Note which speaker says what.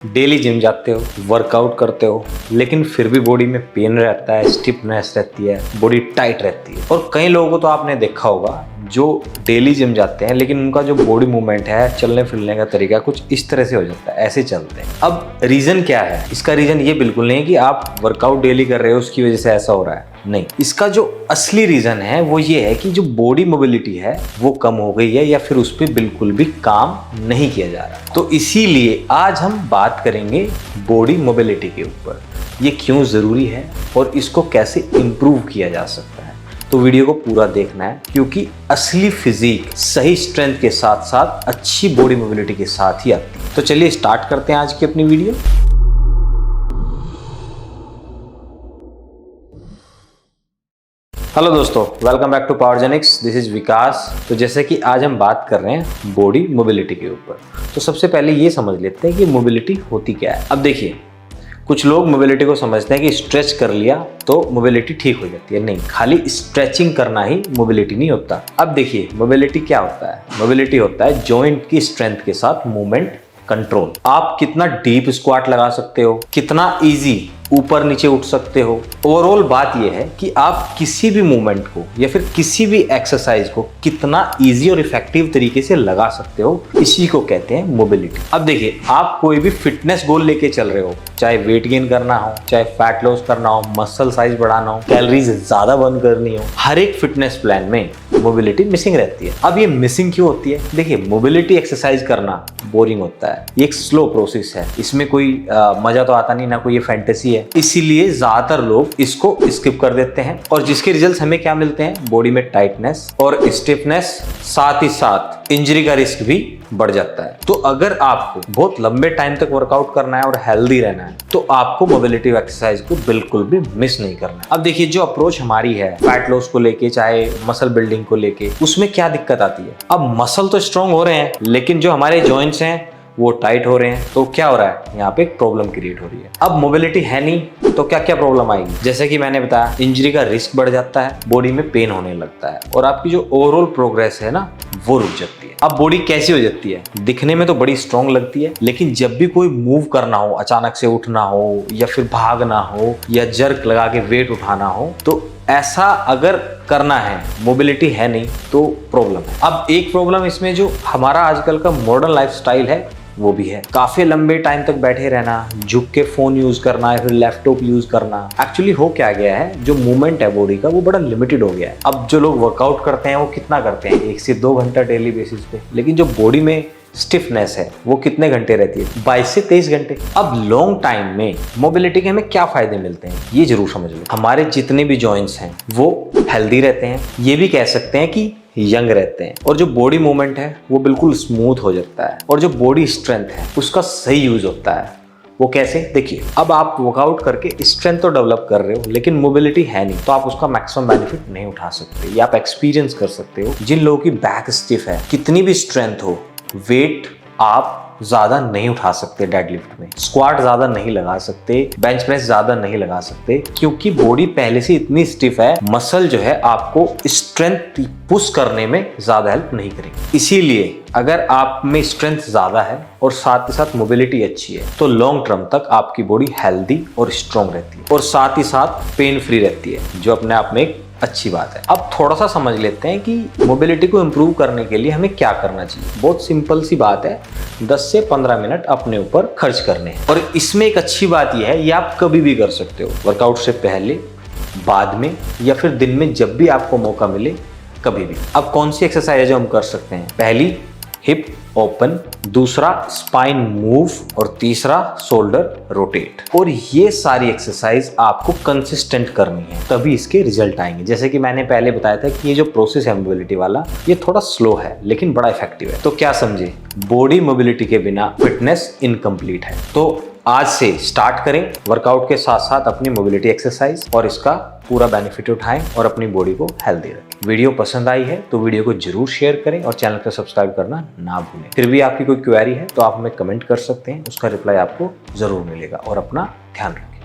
Speaker 1: Daily gym जाते हो, workout करते हो, लेकिन फिर भी बॉडी में पेन रहता है, स्टिफनेस रहती है, बॉडी टाइट रहती है। और कई लोगों को तो आपने देखा होगा जो डेली जिम जाते हैं लेकिन उनका जो बॉडी मूवमेंट है, चलने फिरने का तरीका कुछ इस तरह से हो जाता है, ऐसे चलते हैं। अब रीजन क्या है? इसका रीजन ये बिल्कुल नहीं है कि आप वर्कआउट डेली कर रहे हो उसकी वजह से ऐसा हो रहा है, नहीं। इसका जो असली रीजन है वो ये है कि जो बॉडी मोबिलिटी है वो कम हो गई है या फिर उस पर बिल्कुल भी काम नहीं किया जा रहा। तो इसीलिए आज हम बात करेंगे बॉडी मोबिलिटी के ऊपर, ये क्यों जरूरी है और इसको कैसे इंप्रूव किया जा सकता है। तो वीडियो को पूरा देखना है क्योंकि असली फिजिक सही स्ट्रेंथ के साथ साथ अच्छी बॉडी मोबिलिटी के साथ ही आती है। तो चलिए स्टार्ट करते हैं आज की अपनी वीडियो। हेलो दोस्तों, welcome back to Powergenics. This is Vikas. तो जैसे कि आज हम बात कर रहे हैं बॉडी मोबिलिटी के ऊपर, तो सबसे पहले ये समझ लेते हैं कि मोबिलिटी होती क्या है। अब देखिए, कुछ लोग मोबिलिटी को समझते हैं कि स्ट्रेच कर लिया तो मोबिलिटी ठीक हो जाती है। नहीं, खाली स्ट्रेचिंग करना ही मोबिलिटी नहीं होता। अब देखिए, मोबिलिटी क्या होता है? मोबिलिटी होता है जॉइंट की स्ट्रेंथ के साथ मूवमेंट कंट्रोल। आप कितना डीप स्क्वाट लगा सकते हो, कितना इजी ऊपर नीचे उठ सकते हो। ओवरऑल बात यह है कि आप किसी भी मूवमेंट को या फिर किसी भी एक्सरसाइज को कितना इजी और इफेक्टिव तरीके से लगा सकते हो, इसी को कहते हैं मोबिलिटी। अब देखिए, आप कोई भी फिटनेस गोल लेके चल रहे हो, चाहे वेट गेन करना हो, चाहे फैट लॉस करना हो, मसल साइज बढ़ाना हो, कैलोरीज ज्यादा बर्न करनी हो, हर एक फिटनेस प्लान में मोबिलिटी मिसिंग रहती है। अब ये मिसिंग क्यों होती है? देखिए, मोबिलिटी एक्सरसाइज करना बोरिंग होता है, ये एक स्लो प्रोसेस है, इसमें कोई मजा तो आता नहीं, ना कोई ये फैंटेसी है। इसीलिए ज्यादातर लोग इसको स्किप कर देते हैं और जिसके रिजल्ट्स हमें क्या मिलते हैं? बॉडी में टाइटनेस और स्टिफनेस, साथ ही साथ इंजरी का रिस्क भी बढ़ जाता है। तो अगर आपको बहुत लंबे टाइम तक वर्कआउट करना है और हेल्दी रहना है तो आपको मोबिलिटी एक्सरसाइज को बिल्कुल भी मिस नहीं करना है। अब देखिए, जो अप्रोच हमारी है फैट लॉस को लेके, चाहे मसल बिल्डिंग को लेके, उसमें क्या दिक्कत आती है? अब मसल तो स्ट्रांग हो रहे हैं लेकिन जो हमारे जॉइंट्स हैं वो टाइट हो रहे हैं। तो क्या हो रहा है? यहाँ पे एक प्रॉब्लम क्रिएट हो रही है। अब मोबिलिटी है नहीं तो क्या क्या प्रॉब्लम आएगी? जैसे कि मैंने बताया, इंजरी का रिस्क बढ़ जाता है, बॉडी में पेन होने लगता है और आपकी जो ओवरऑल प्रोग्रेस है ना, वो रुक जाती है। अब बॉडी कैसी हो जाती है? दिखने में तो बड़ी स्ट्रांग लगती है लेकिन जब भी कोई मूव करना हो, अचानक से उठना हो या फिर भागना हो या जर्क लगा के वेट उठाना हो, तो ऐसा अगर करना है, मोबिलिटी है नहीं तो प्रॉब्लम है। अब एक प्रॉब्लम इसमें जो हमारा आजकल का मॉडर्न लाइफस्टाइल है वो भी है। काफी लंबे टाइम तक बैठे रहना, झुक के फोन यूज करना या फिर लैपटॉप यूज करना। एक्चुअली हो क्या गया है, जो मूवमेंट है बॉडी का वो बड़ा लिमिटेड हो गया है। अब जो लोग वर्कआउट करते हैं वो कितना करते हैं? 1 से 2 घंटा डेली बेसिस पे, लेकिन जो बॉडी में स्टिफनेस है वो कितने घंटे रहती है? 22 से 23 घंटे। अब लॉन्ग टाइम में मोबिलिटी के हमें क्या फायदे मिलते हैं ये जरूर समझ लो। हमारे जितने भी जॉइंट्स हैं वो हेल्दी रहते हैं, ये भी कह सकते हैं कि यंग रहते हैं, और जो बॉडी मूवमेंट है वो बिल्कुल स्मूथ हो जाता है, और जो बॉडी स्ट्रेंथ है उसका सही यूज होता है। वो कैसे? देखिए, अब आप वर्कआउट करके स्ट्रेंथ तो डेवलप कर रहे हो लेकिन मोबिलिटी है नहीं, तो आप उसका मैक्सिमम बेनिफिट नहीं उठा सकते। ये आप एक्सपीरियंस कर सकते हो। जिन लोगों की बैक स्टिफ है, कितनी भी स्ट्रेंथ हो, वेट आप ज्यादा नहीं उठा सकते, डेडलिफ्ट में स्क्वाट ज्यादा नहीं लगा सकते, बेंच प्रेस ज्यादा नहीं लगा सकते, क्योंकि बॉडी पहले से इतनी स्टिफ है। मसल जो है आपको स्ट्रेंथ पुश करने में ज्यादा हेल्प नहीं करेगी। इसीलिए अगर आप में स्ट्रेंथ ज्यादा है और साथ ही साथ मोबिलिटी अच्छी है तो लॉन्ग टर्म तक आपकी बॉडी हेल्दी और स्ट्रांग रहती है और साथ ही साथ पेन फ्री रहती है, जो अपने आप में एक अच्छी बात है। अब थोड़ा सा समझ लेते हैं कि मोबिलिटी को इम्प्रूव करने के लिए हमें क्या करना चाहिए। बहुत सिंपल सी बात है, 10 से 15 मिनट अपने ऊपर खर्च करने हैं। और इसमें एक अच्छी बात यह है, ये आप कभी भी कर सकते हो, वर्कआउट से पहले, बाद में, या फिर दिन में, जब भी आपको मौका मिले, कभी भी। अब कौन सी एक्सरसाइज है जो हम कर सकते हैं? पहली हिप ओपन, दूसरा स्पाइन मूव और तीसरा शोल्डर रोटेट। और ये सारी एक्सरसाइज आपको कंसिस्टेंट करनी है, तभी इसके रिजल्ट आएंगे। जैसे कि मैंने पहले बताया था कि ये जो प्रोसेस है मोबिलिटी वाला, ये थोड़ा स्लो है लेकिन बड़ा इफेक्टिव है। तो क्या समझे, बॉडी मोबिलिटी के बिना फिटनेस इनकम्प्लीट है। तो आज से स्टार्ट करें वर्कआउट के साथ साथ अपनी मोबिलिटी एक्सरसाइज और इसका पूरा बेनिफिट उठाएं और अपनी बॉडी को हेल्दी रखें। वीडियो पसंद आई है तो वीडियो को जरूर शेयर करें और चैनल को सब्सक्राइब करना ना भूलें। फिर भी आपकी कोई क्वेरी है तो आप हमें कमेंट कर सकते हैं, उसका रिप्लाई आपको जरूर मिलेगा। और अपना ध्यान रखें।